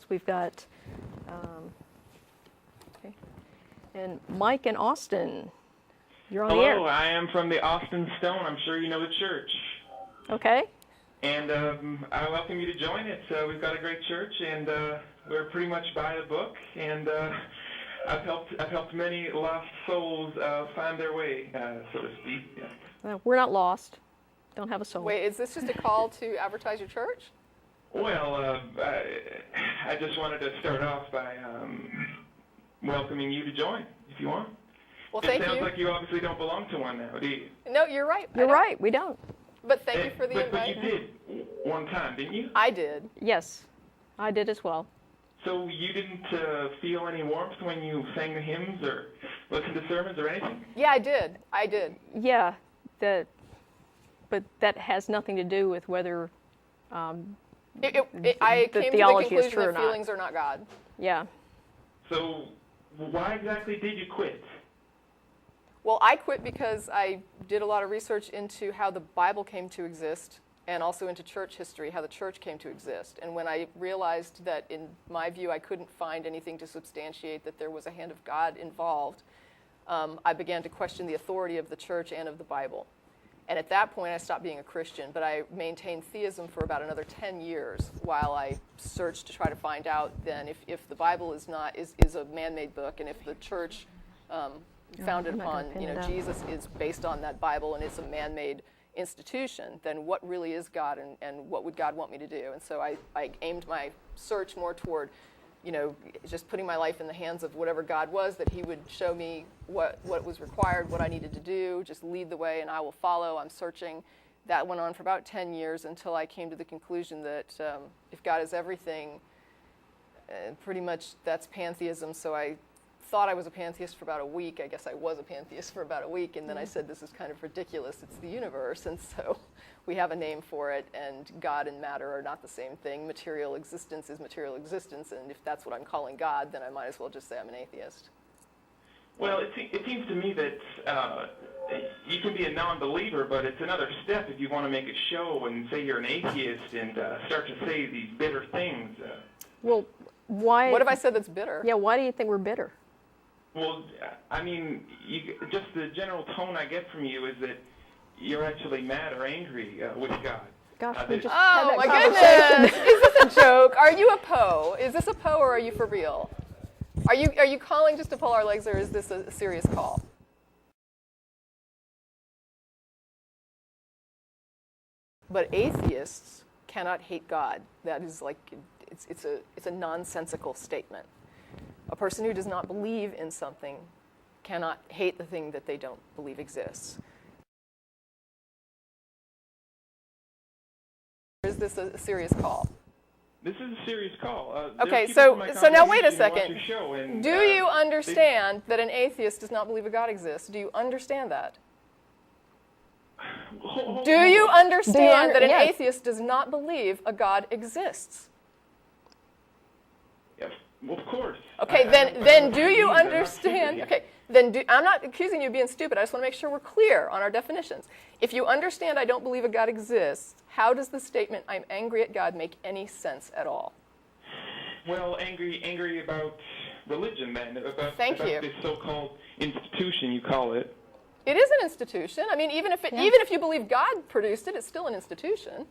We've got, okay, and Mike and Austin. You're on the air. Hello, I am from the Austin Stone. I'm sure you know the church. Okay. And I welcome you to join it. We've got a great church, and we're pretty much by the book. And I've helped many lost souls find their way, so to speak. Yeah. Well, we're not lost. Don't have a soul. Wait, is this just a call to advertise your church? Well, I just wanted to start off by welcoming you to join, if you want. Well, thank you. It sounds like you obviously don't belong to one now, do you? No, you're right. You're right. We don't. But thank you for the But invite. you did one time, didn't you? I did. Yes, I did as well. So you didn't feel any warmth when you sang the hymns or listened to sermons or anything? Yeah, I did. I did. Yeah, but that has nothing to do with whether I the came to the theology is conclusion true or that not. feelings are not God. Yeah. So why exactly did you quit? Well, I quit because I did a lot of research into how the Bible came to exist and also into church history, how the church came to exist. And when I realized that, in my view, I couldn't find anything to substantiate that there was a hand of God involved, I began to question the authority of the church and of the Bible. And at that point, I stopped being a Christian, but I maintained theism for about another 10 years while I searched to try to find out then if the Bible is a man-made book, and if the church founded upon Jesus is based on that Bible and it's a man-made institution, then what really is God, and what would God want me to do? And so I aimed my search more toward just putting my life in the hands of whatever God was, that he would show me what was required, what I needed to do, just lead the way and I will follow. I'm searching. That went on for about 10 years until I came to the conclusion that if God is everything, pretty much that's pantheism. So I thought I was a pantheist for about a week. I guess I was a pantheist for about a week, and then I said, this is kind of ridiculous. It's the universe, and so we have a name for it, and God and matter are not the same thing. Material existence is material existence, and if that's what I'm calling God, then I might as well just say I'm an atheist. Well, it seems to me that you can be a non-believer, but it's another step if you want to make a show and say you're an atheist and start to say these bitter things. Well, why? What have I said that's bitter? Yeah, why do you think we're bitter? Well, I mean, just the general tone I get from you is that you're actually mad or angry with God. Gosh, we just Oh, had my that goodness! Is this a joke? Are you a Poe? Is this a Poe, or are you for real? Are you calling just to pull our legs, or is this a serious call? But atheists cannot hate God. That is like, it's a nonsensical statement. A person who does not believe in something cannot hate the thing that they don't believe exists. Is this a serious call? This is a serious call. Okay, there's so people in my now wait a congregation who watch second. your show and, Do you understand that an atheist does not believe a God exists? Do you understand that? Do you understand that an yes. atheist does not believe a God exists? Yes, well, of course. Okay, I then don't do you believe that. I'm not understand? stupid. Okay, then I'm not accusing you of being stupid. I just want to make sure we're clear on our definitions. If you understand I don't believe a God exists, how does the statement "I'm angry at God" make any sense at all? Well, angry about religion, then. About you. this so-called institution, you call it. It is an institution. I mean, even if you believe God produced it, it's still an institution,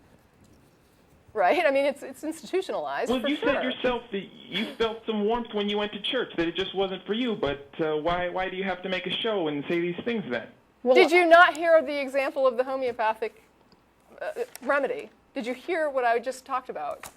right? I mean, it's institutionalized. Well, for you sure. said yourself that you felt some warmth when you went to church, that it just wasn't for you. But why do you have to make a show and say these things then? Well, Did you not hear the example of the homeopathic remedy? Did you hear what I just talked about?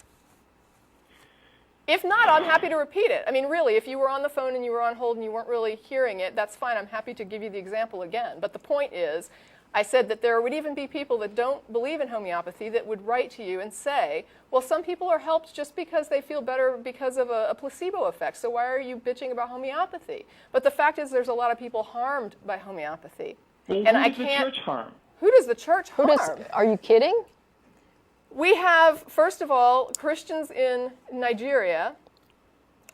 If not, I'm happy to repeat it. I mean, really, if you were on the phone and you were on hold and you weren't really hearing it, that's fine. I'm happy to give you the example again. But the point is, I said that there would even be people that don't believe in homeopathy that would write to you and say, well, some people are helped just because they feel better because of a placebo effect, so why are you bitching about homeopathy? But the fact is there's a lot of people harmed by homeopathy. Well, and who does the church harm? Who does the church harm? Are you kidding? We have, first of all, Christians in Nigeria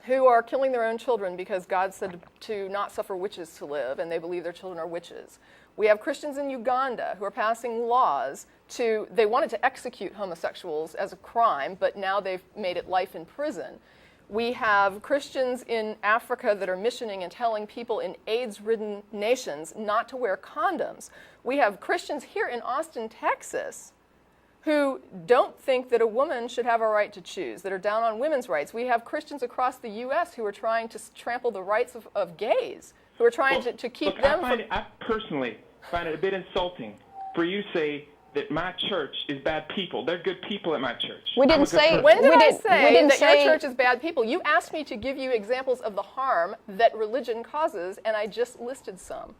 who are killing their own children because God said to not suffer witches to live, and they believe their children are witches. We have Christians in Uganda who are passing laws they wanted to execute homosexuals as a crime, but now they've made it life in prison. We have Christians in Africa that are missioning and telling people in AIDS-ridden nations not to wear condoms. We have Christians here in Austin, Texas, who don't think that a woman should have a right to choose, that are down on women's rights. We have Christians across the U.S. who are trying to trample the rights of gays, who are trying to keep them from... I personally find it a bit insulting for you to say that my church is bad people. They're good people at my church. We didn't say... When did I say that say, your church is bad people? You asked me to give you examples of the harm that religion causes, and I just listed some.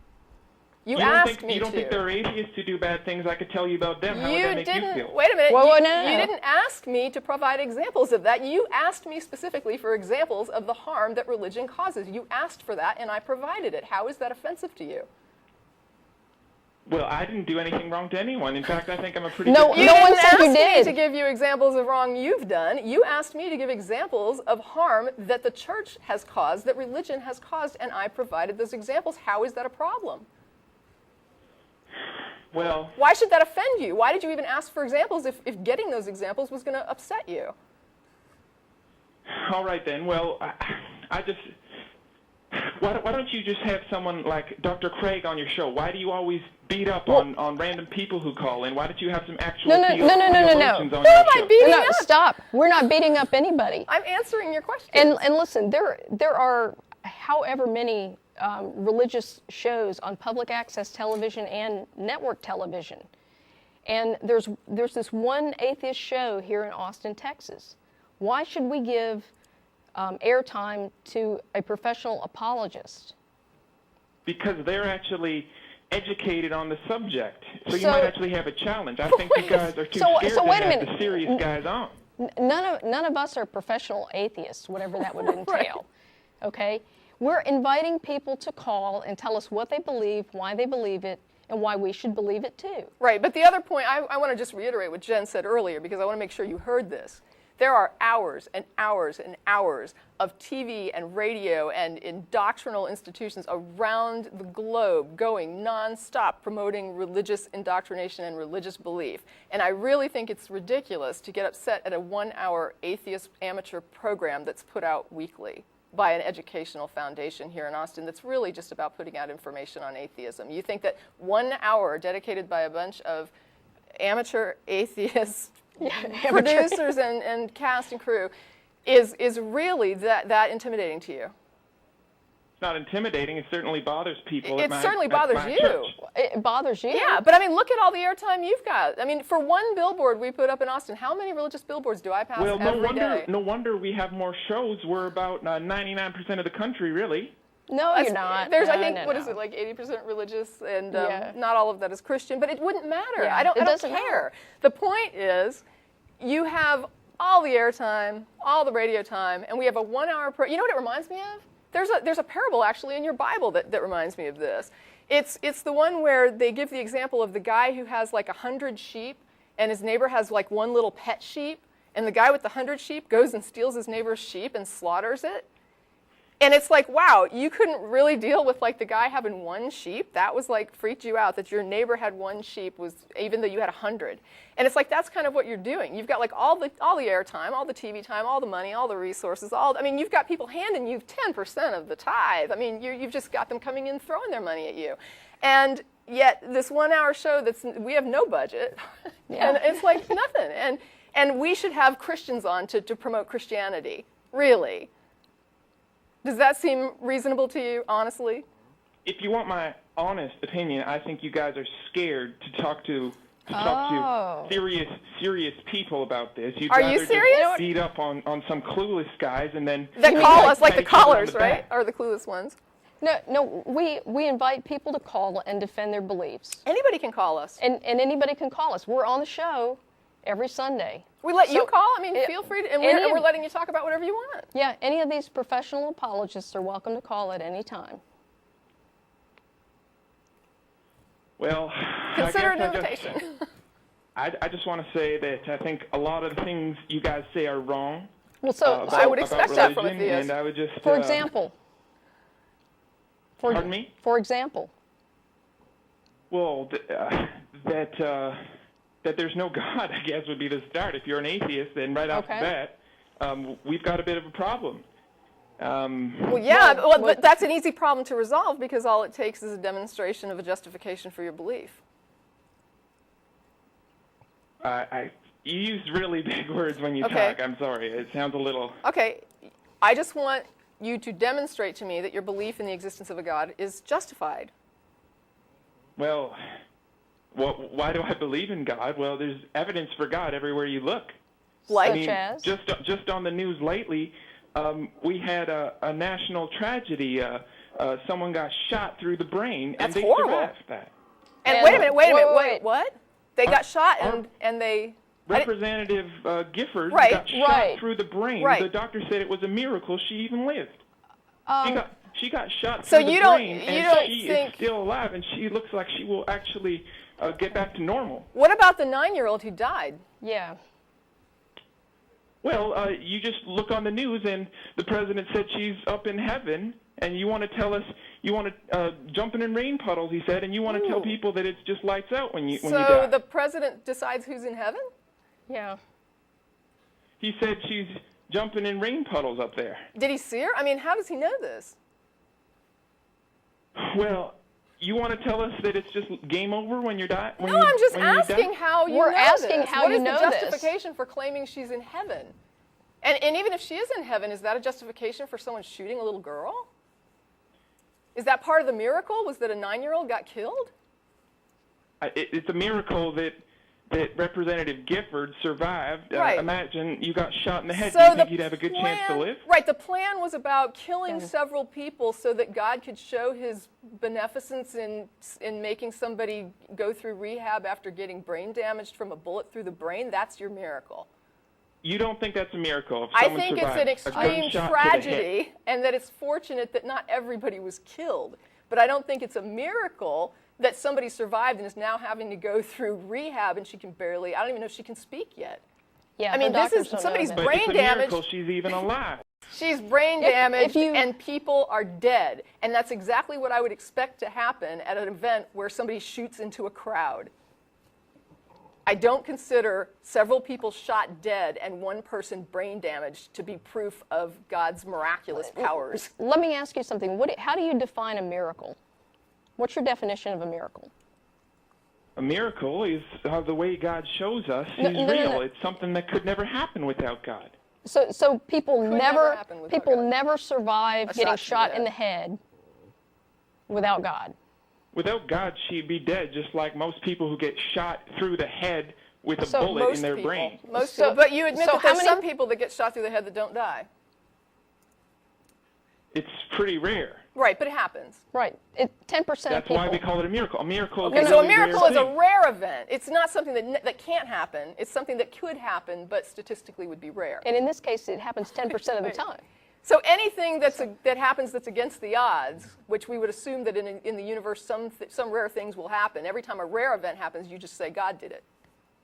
You don't think there are atheists who do bad things? I could tell you about them. How would that make you feel? Wait a minute. Well, you didn't ask me to provide examples of that. You asked me specifically for examples of the harm that religion causes. You asked for that, and I provided it. How is that offensive to you? Well, I didn't do anything wrong to anyone. In fact, I think I'm a pretty No, good You no one didn't said you ask did. me to give you examples of wrong you've done. You asked me to give examples of harm that the church has caused, that religion has caused, and I provided those examples. How is that a problem? Well, Why should that offend you? Why did you even ask for examples if getting those examples was going to upset you? all right then. Well, I just... Why don't you just have someone like Dr. Craig on your show? Why do you always beat up on random people who call in? Why don't you have some actual theologians on Who your am I show? beating No, up? stop. We're not beating up anybody. I'm answering your question. And listen, there are however many religious shows on public access television and network television. And there's this one atheist show here in Austin, Texas. Why should we give airtime to a professional apologist? Because they're actually educated on the subject. So you might actually have a challenge. I think you guys are too scared to wait a have minute. the serious guys on. None of us are professional atheists, whatever that would entail. Right. Okay? We're inviting people to call and tell us what they believe, why they believe it, and why we should believe it too. Right, but the other point, I want to just reiterate what Jen said earlier because I want to make sure you heard this. There are hours and hours and hours of TV and radio and in doctrinal institutions around the globe going nonstop promoting religious indoctrination and religious belief. And I really think it's ridiculous to get upset at a 1-hour atheist amateur program that's put out weekly by an educational foundation here in Austin that's really just about putting out information on atheism. You think that 1 hour dedicated by a bunch of amateur atheists producers and cast and crew is really that intimidating to you? It's not intimidating. It certainly bothers people. It certainly bothers you. Church. It bothers you? Yeah, but I mean, look at all the airtime you've got. I mean, for one billboard we put up in Austin, how many religious billboards do I pass Well, every day? no wonder we have more shows. We're about 99% of the country, really. No, you're not. There's, no, I think, no, what no. is it, like 80% religious, and Yeah. not all of that is Christian, but it wouldn't matter. Yeah, I don't it doesn't care. matter. The point is, you have all the airtime, all the radio time, and we have a 1-hour you know what it reminds me of? There's a parable actually in your Bible that reminds me of this. It's the one where they give the example of the guy who has like 100 sheep, and his neighbor has like one little pet sheep, and the guy with the 100 sheep goes and steals his neighbor's sheep and slaughters it. And it's like, wow, you couldn't really deal with like the guy having one sheep. That was like freaked you out that your neighbor had one sheep, even though you had 100. And it's like that's kind of what you're doing. You've got like all the airtime, all the TV time, all the money, all the resources. You've got people handing you 10% of the tithe. I mean, you've just got them coming in throwing their money at you. And yet this 1-hour show we have no budget, and it's like nothing. And we should have Christians on to promote Christianity, really. Does that seem reasonable to you, honestly? If you want my honest opinion, I think you guys are scared to talk to serious people about this. You'd Are rather you just serious? beat up on some clueless guys and then That call us, like pat the each other on callers, the right? back. Or the clueless ones. No, we invite people to call and defend their beliefs. Anybody can call us. And anybody can call us. We're on the show every Sunday. We let you So, call. I mean, feel free to, and we're letting you talk about whatever you want. Yeah, any of these professional apologists are welcome to call at any time. Well, Consider I an guess invitation. I just want to say that I think a lot of the things you guys say are wrong. Well, so I would about expect that from a religion, theist. And I would just, for example. Pardon me? For example. Well, that that there's no God, I guess, would be the start. If you're an atheist, then right off the bat, we've got a bit of a problem. But that's an easy problem to resolve because all it takes is a demonstration of a justification for your belief. You use really big words when you talk. I'm sorry. It sounds a little... Okay. I just want you to demonstrate to me that your belief in the existence of a God is justified. Well, why do I believe in God? Well, there's evidence for God everywhere you look. Like? I mean, as? just on the news lately, we had a national tragedy. Someone got shot through the brain, That's and they horrible. survived that. And wait a minute, what? They got shot and they... Representative Gifford Right, got shot through the brain. Right. The doctor said it was a miracle she even lived. She got shot So through the you don't- brain, you and don't she think- is still alive, and she looks like she will actually get back to normal. What about the 9-year-old who died? Yeah. Well, you just look on the news, and the president said she's up in heaven, and you want to tell us you want to jumping in rain puddles, he said, and you want to tell people that it's just lights out when you die. So the president decides who's in heaven? Yeah. He said she's jumping in rain puddles up there. Did he see her? I mean, how does he know this? Well, you want to tell us that it's just game over when you die? No, I'm just asking how you know We're asking this. how What you is know the this? justification for claiming she's in heaven? And even if she is in heaven, is that a justification for someone shooting a little girl? Is that part of the miracle? Was that a 9-year-old got killed? It's a miracle that Representative Gifford survived. Right. Imagine you got shot in the head. So Do you the think you'd have a good chance to live? Right, the plan was about killing several people so that God could show his beneficence in making somebody go through rehab after getting brain damaged from a bullet through the brain. That's your miracle. You don't think that's a miracle if I someone think it's survived an a extreme gunshot to the head? tragedy and that it's fortunate that not everybody was killed. But I don't think it's a miracle that somebody survived and is now having to go through rehab and she can barely, I don't even know if she can speak yet. Yeah. I mean, her this is doctors don't know somebody's that. But brain it's a damage. miracle she's even alive. She's brain damaged you- and people are dead. And that's exactly what I would expect to happen at an event where somebody shoots into a crowd. I don't consider several people shot dead and one person brain damaged to be proof of God's miraculous powers. Let me ask you something. How do you define a miracle? What's your definition of a miracle? A miracle is the way God shows us is No. real. It's something that could never happen without God. So people never happen without God. never survive A getting shot shot to in the the head without God. Without God, she'd be dead, just like most people who get shot through the head with a bullet Most in their people, brain. Most So- people. But you admit so that how there's many- some people that get shot through the head that don't die. It's pretty rare. Right, but it happens. Right. 10% of That's people. why we call it a miracle. A miracle is Okay, a so a really miracle rare is a thing. rare event. It's not something that can't happen. It's something that could happen, but statistically would be rare. And in this case, it happens 10% of the time. So anything that happens that's against the odds, which we would assume that in the universe some rare things will happen. Every time a rare event happens, you just say God did it.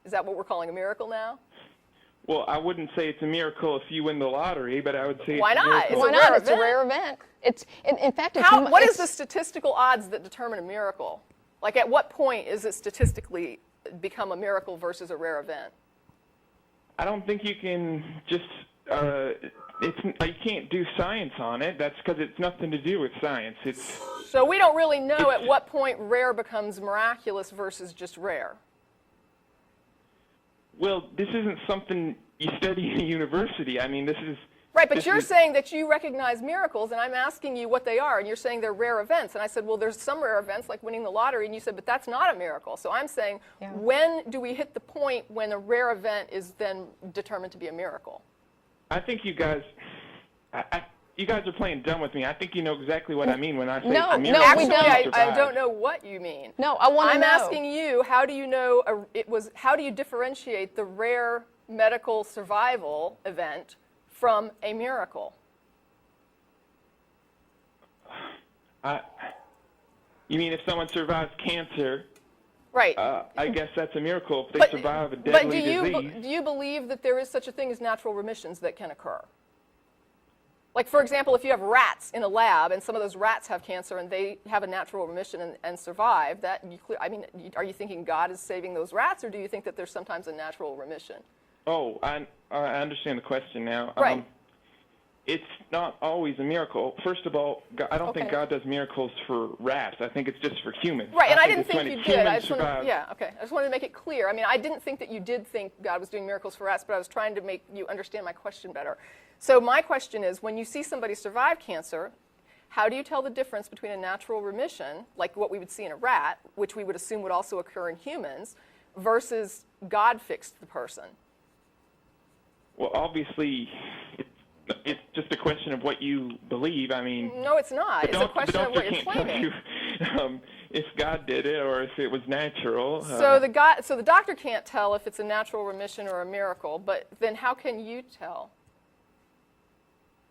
Is that what we're calling a miracle now? Well, I wouldn't say it's a miracle if you win the lottery, but I would say Why it's a not? miracle. It's Why a not? rare It's a event. rare event. In fact, it's What is it's- the statistical odds that determine a miracle? Like at what point is it statistically become a miracle versus a rare event? I don't think you can just you can't do science on it. That's because it's nothing to do with science. It's So we don't really know at what point rare becomes miraculous versus just rare. well, this isn't something you study in a university. I mean, this is Right, but this you're is- saying that you recognize miracles, and I'm asking you what they are, and you're saying they're rare events. And I said, well, there's some rare events like winning the lottery, and you said, but that's not a miracle. So I'm saying, Yeah. when do we hit the point when a rare event is then determined to be a miracle? I think you guys, you guys are playing dumb with me. I think you know exactly what I mean when I say No, a no, miracle. we Actually, don't. I don't know what you mean. No, I want to I'm know. asking you, how do you know how do you differentiate the rare medical survival event from a miracle? You mean if someone survives cancer, Right. I guess that's a miracle if they but survive a but deadly disease. do you believe that there is such a thing as natural remissions that can occur? Like, for example, if you have rats in a lab and some of those rats have cancer and they have a natural remission and survive, are you thinking God is saving those rats, or do you think that there's sometimes a natural remission? Oh, I understand the question now. Right. It's not always a miracle. First of all, I don't think Okay. God does miracles for rats. I think it's just for humans. Right, and I didn't it's when think you did. humans survive. I just wanted to make it clear. I mean, I didn't think that you did think God was doing miracles for rats, but I was trying to make you understand my question better. So my question is, when you see somebody survive cancer, how do you tell the difference between a natural remission, like what we would see in a rat, which we would assume would also occur in humans, versus God fixed the person? Well, obviously, it's just a question of what you believe. I mean, No, it's not. It's a question of what you're can't tell claiming. you if God did it or if it was natural. So the doctor can't tell if it's a natural remission or a miracle, but then how can you tell?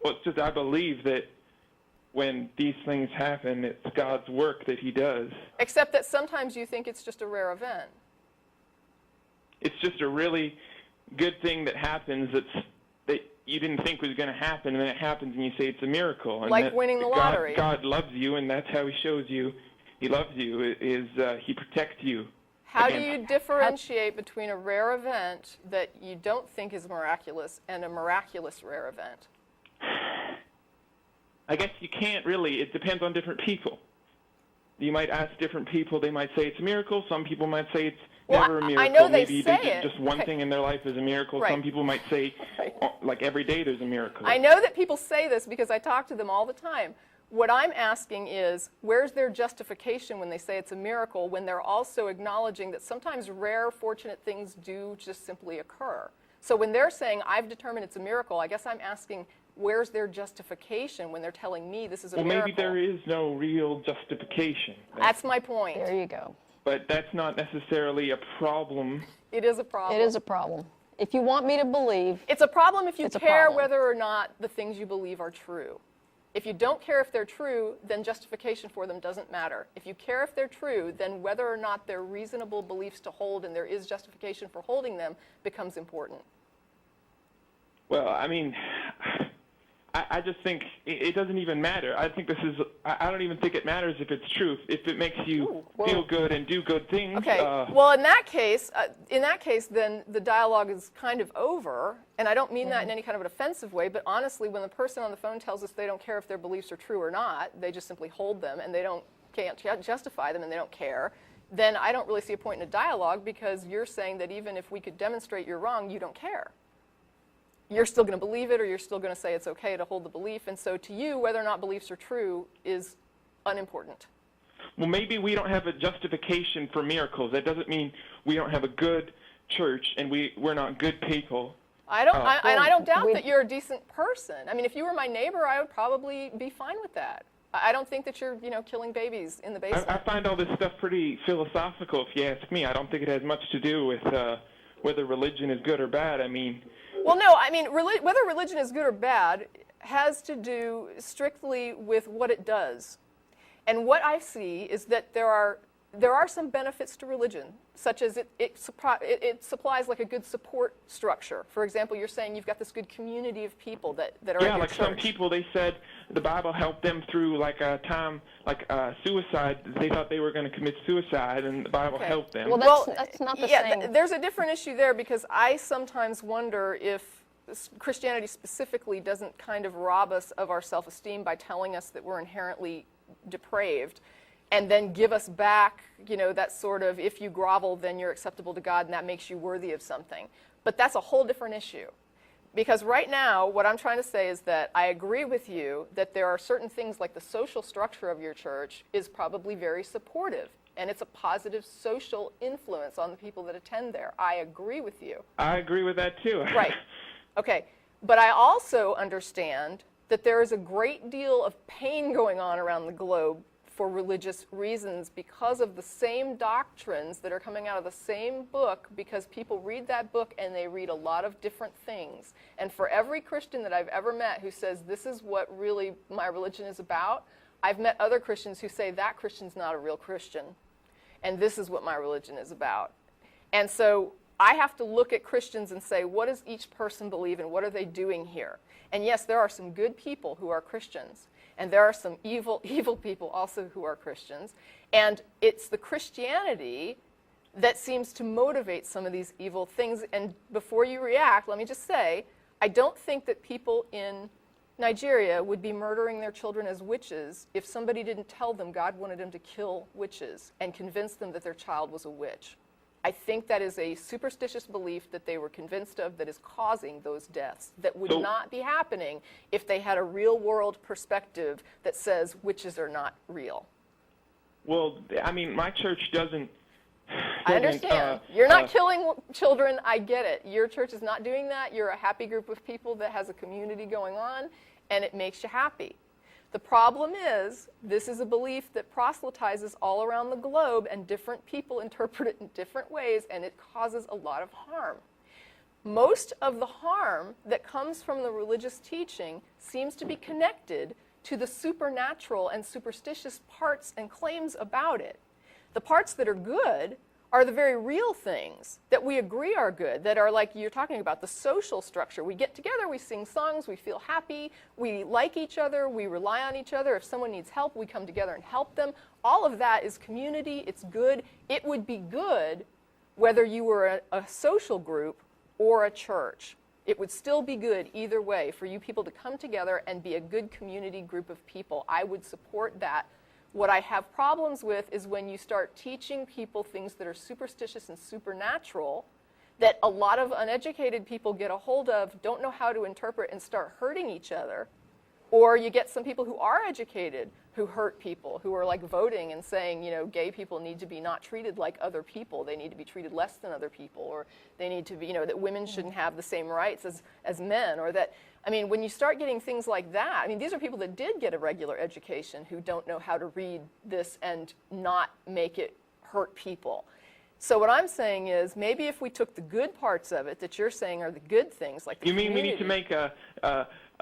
Well, it's just I believe that when these things happen, it's God's work that He does. Except that sometimes you think it's just a rare event. It's just a really good thing that happens that you didn't think was going to happen, and then it happens, and you say it's a miracle. And Like that winning the lottery. God loves you, and that's how He shows you He loves you, is He protects you. How do against- you differentiate between a rare event that you don't think is miraculous and a miraculous rare event? I guess you can't really. It depends on different people. You might ask different people. They might say it's a miracle. Some people might say it's Well, never a miracle. I know they Maybe say did it. just one Okay. thing in their life is a miracle. Right. Some people might say, Right. like every day there's a miracle. I know that people say this because I talk to them all the time. What I'm asking is, where's their justification when they say it's a miracle, when they're also acknowledging that sometimes rare, fortunate things do just simply occur? So when they're saying, I've determined it's a miracle, I guess I'm asking, where's their justification when they're telling me this is a miracle? Maybe there is no real justification. That's my point. There you go. But that's not necessarily a problem. It is a problem. It is a problem. If you want me to believe, It's a problem if you It's a care problem. whether or not the things you believe are true. If you don't care if they're true, then justification for them doesn't matter. If you care if they're true, then whether or not they're reasonable beliefs to hold and there is justification for holding them becomes important. Well, I mean, I just think it doesn't even matter. I think I don't even think it matters if it's truth. If it makes you feel good and do good things. Okay. Well, in that case, then the dialogue is kind of over, and I don't mean that in any kind of an offensive way. But honestly, when the person on the phone tells us they don't care if their beliefs are true or not, they just simply hold them, and they can't justify them, and they don't care. Then I don't really see a point in a dialogue, because you're saying that even if we could demonstrate you're wrong, you don't care. You're still going to believe it, or you're still going to say it's okay to hold the belief. And so to you, whether or not beliefs are true is unimportant. Well, maybe we don't have a justification for miracles. That doesn't mean we don't have a good church and we're not good people. I don't doubt we- that you're a decent person. I mean, if you were my neighbor, I would probably be fine with that. I don't think that you're, killing babies in the basement. I find all this stuff pretty philosophical, if you ask me. I don't think it has much to do with whether religion is good or bad. I mean... Well, no, I mean, whether religion is good or bad has to do strictly with what it does. And what I see is that there are some benefits to religion, such as it supplies like a good support structure. For example, you're saying you've got this good community of people that are in your Yeah, like church. some people, they said the Bible helped them through like a time, like suicide. They thought they were going to commit suicide, and the Bible Okay. helped them. well, that's not the yeah, same. there's a different issue there, because I sometimes wonder if Christianity specifically doesn't kind of rob us of our self-esteem by telling us that we're inherently depraved, and then give us back, that sort of, if you grovel, then you're acceptable to God, and that makes you worthy of something. But that's a whole different issue. Because right now, what I'm trying to say is that I agree with you that there are certain things, like the social structure of your church is probably very supportive, and it's a positive social influence on the people that attend there. I agree with you. I agree with that, too. Right. Okay. But I also understand that there is a great deal of pain going on around the globe for religious reasons because of the same doctrines that are coming out of the same book, because people read that book and they read a lot of different things. And for every Christian that I've ever met who says, this is what really my religion is about, I've met other Christians who say, that Christian's not a real Christian, and this is what my religion is about. And so I have to look at Christians and say, what does each person believe and what are they doing here? And yes, there are some good people who are Christians, and there are some evil people also who are Christians, and it's the Christianity that seems to motivate some of these evil things. And before you react, let me just say, I don't think that people in Nigeria would be murdering their children as witches if somebody didn't tell them God wanted them to kill witches and convince them that their child was a witch. I think that is a superstitious belief that they were convinced of that is causing those deaths that would not be happening if they had a real-world perspective that says witches are not real. Well, I mean, my church doesn't. I understand. You're not killing children. I get it. Your church is not doing that. You're a happy group of people that has a community going on, and it makes you happy. The problem is, this is a belief that proselytizes all around the globe, and different people interpret it in different ways, and it causes a lot of harm. Most of the harm that comes from the religious teaching seems to be connected to the supernatural and superstitious parts and claims about it. The parts that are good are the very real things that we agree are good, that are like you're talking about, the social structure. We get together, we sing songs, we feel happy, we like each other, we rely on each other. If someone needs help, we come together and help them. All of that is community, it's good. It would be good whether you were a social group or a church. It would still be good either way for you people to come together and be a good community group of people. I would support that. What I have problems with is when you start teaching people things that are superstitious and supernatural that a lot of uneducated people get a hold of, don't know how to interpret, and start hurting each other. Or you get some people who are educated who hurt people, who are like voting and saying, you know, gay people need to be not treated like other people. They need to be treated less than other people. Or they need to be, you know, that women shouldn't have the same rights as men. Or that, I mean, when you start getting things like that, I mean, these are people that did get a regular education who don't know how to read this and not make it hurt people. So what I'm saying is, maybe if we took the good parts of it that you're saying are the good things, like the You mean we need to make a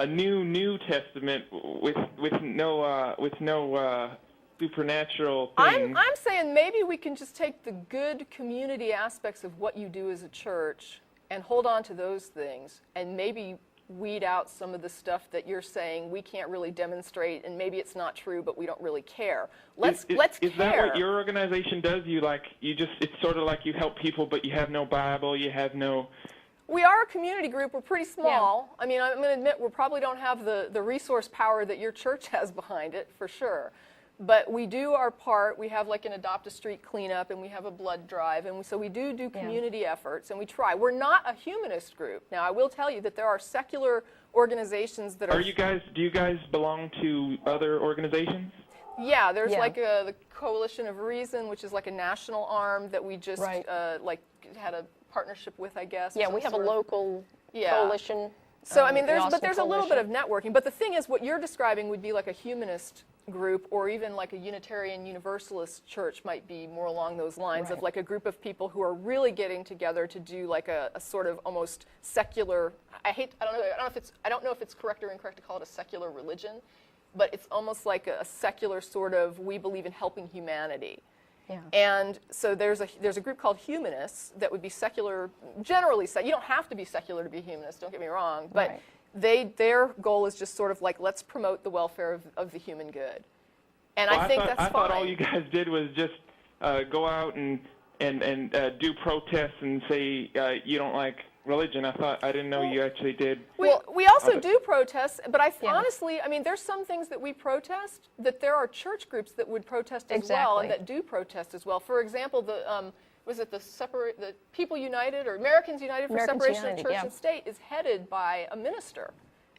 New Testament with no supernatural things? I'm saying maybe we can just take the good community aspects of what you do as a church and hold on to those things, and maybe weed out some of the stuff that you're saying we can't really demonstrate, and maybe it's not true, but we don't really care. Let's care. Is that what your organization does? It's sort of like you help people, but you have no Bible, you have no. We are a community group. We're pretty small. Yeah. I mean, I'm going to admit we probably don't have the resource power that your church has behind it, for sure. But we do our part. We have like an Adopt a Street cleanup, and we have a blood drive, and so we do community efforts, and we try. We're not a humanist group. Now, I will tell you that there are secular organizations that are. Do you guys belong to other organizations? Yeah, there's like the Coalition of Reason, which is like a national arm that we just like had a partnership with, I guess. Yeah, we have a local coalition. So I mean, there's a little bit coalition. of networking. But the thing is, what you're describing would be like a humanist group, or even like a Unitarian Universalist church might be more along those lines of like a group of people who are really getting together to do like a sort of almost secular. I don't know if it's correct or incorrect to call it a secular religion, but it's almost like a secular sort of, we believe in helping humanity. Yeah. And so there's a group called humanists that would be secular, generally. You don't have to be secular to be a humanist, don't get me wrong, but their goal is just sort of like, let's promote the welfare of the human good. And I think that's fine. I thought all you guys did was just go out and do protests and say you don't like religion. I didn't know you actually did. We also do protest, but honestly, I mean, there's some things that we protest that there are church groups that would protest as well, and that do protest as well. For example, the People United or Americans United for Separation of Church and State is headed by a minister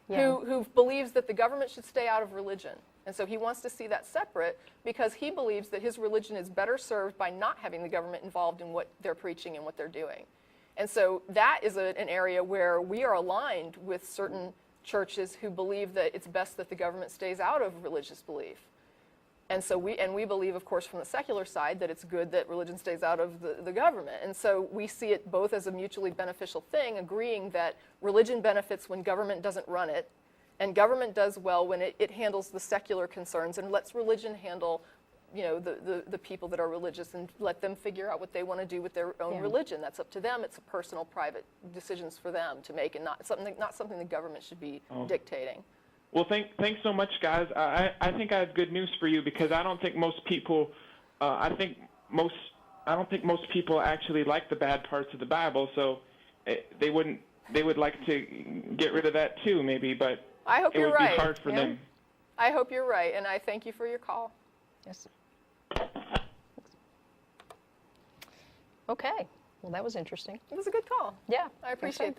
who believes that the government should stay out of religion. And so he wants to see that separate because he believes that his religion is better served by not having the government involved in what they're preaching and what they're doing. And so that is an area where we are aligned with certain churches who believe that it's best that the government stays out of religious belief. And so we believe, of course, from the secular side that it's good that religion stays out of the government. And so we see it both as a mutually beneficial thing, agreeing that religion benefits when government doesn't run it, and government does well when it handles the secular concerns and lets religion handle the people that are religious and let them figure out what they want to do with their own religion. That's up to them. It's a personal, private decisions for them to make, and not something the government should be dictating. Well, thanks so much, guys. I think I have good news for you, because I don't think most people, I don't think most people actually like the bad parts of the Bible. So they would like to get rid of that too, maybe. But I hope it you're would right. be hard for them. I hope you're right, and I thank you for your call. Yes. Okay. Well, that was interesting. It was a good call. Yeah. I appreciate that.